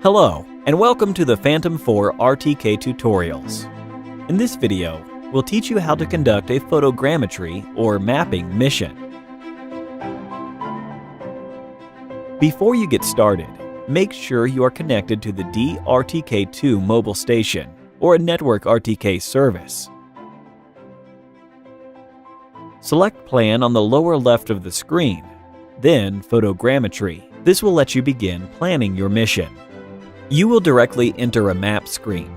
Hello, and welcome to the Phantom 4 RTK tutorials. In this video, we'll teach you how to conduct a photogrammetry or mapping mission. Before you get started, make sure you are connected to the RTK2 mobile station or a network RTK service. Select Plan on the lower left of the screen, then Photogrammetry. This will let you begin planning your mission. You will directly enter a map screen.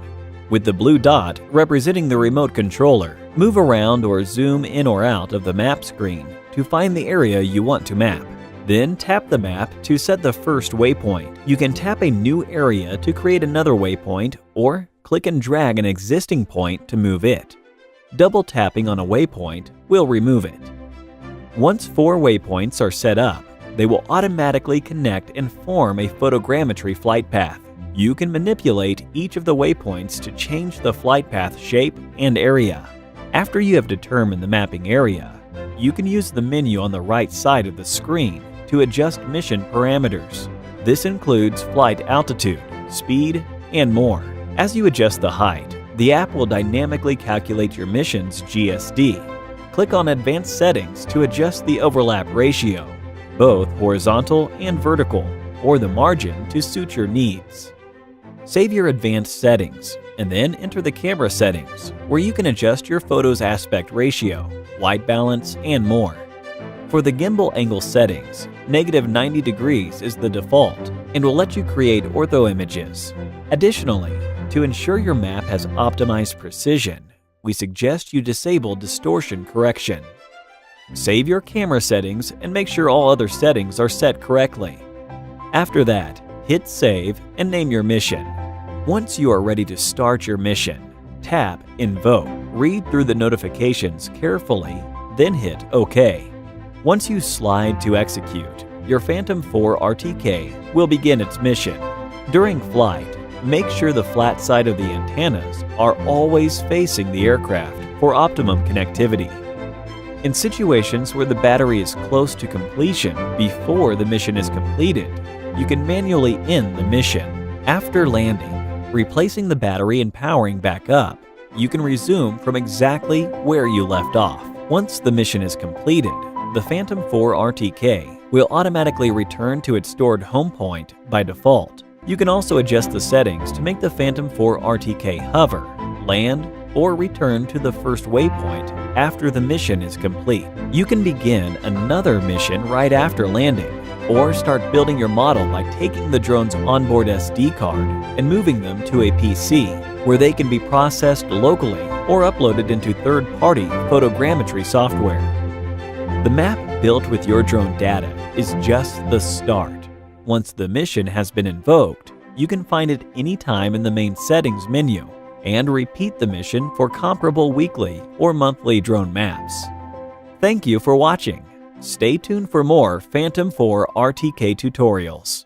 With the blue dot representing the remote controller, move around or zoom in or out of the map screen to find the area you want to map. Then tap the map to set the first waypoint. You can tap a new area to create another waypoint or click and drag an existing point to move it. Double tapping on a waypoint will remove it. Once 4 waypoints are set up, they will automatically connect and form a photogrammetry flight path. You can manipulate each of the waypoints to change the flight path shape and area. After you have determined the mapping area, you can use the menu on the right side of the screen to adjust mission parameters. This includes flight altitude, speed, and more. As you adjust the height, the app will dynamically calculate your mission's GSD. Click on Advanced Settings to adjust the overlap ratio, both horizontal and vertical, or the margin to suit your needs. Save your advanced settings, and then enter the camera settings, where you can adjust your photo's aspect ratio, white balance, and more. For the gimbal angle settings, -90 degrees is the default and will let you create ortho images. Additionally, to ensure your map has optimized precision, we suggest you disable distortion correction. Save your camera settings and make sure all other settings are set correctly. After that, hit Save and name your mission. Once you are ready to start your mission, tap Invoke. Read through the notifications carefully, then hit OK. Once you slide to execute, your Phantom 4 RTK will begin its mission. During flight, make sure the flat side of the antennas are always facing the aircraft for optimum connectivity. In situations where the battery is close to completion before the mission is completed, you can manually end the mission. After landing, replacing the battery and powering back up, you can resume from exactly where you left off. Once the mission is completed, the Phantom 4 RTK will automatically return to its stored home point by default. You can also adjust the settings to make the Phantom 4 RTK hover, land, or return to the first waypoint after the mission is complete. You can begin another mission right after landing, or start building your model by taking the drone's onboard SD card and moving them to a PC, where they can be processed locally or uploaded into third-party photogrammetry software. The map built with your drone data is just the start. Once the mission has been invoked, you can find it anytime in the main settings menu and repeat the mission for comparable weekly or monthly drone maps. Thank you for watching. Stay tuned for more Phantom 4 RTK tutorials.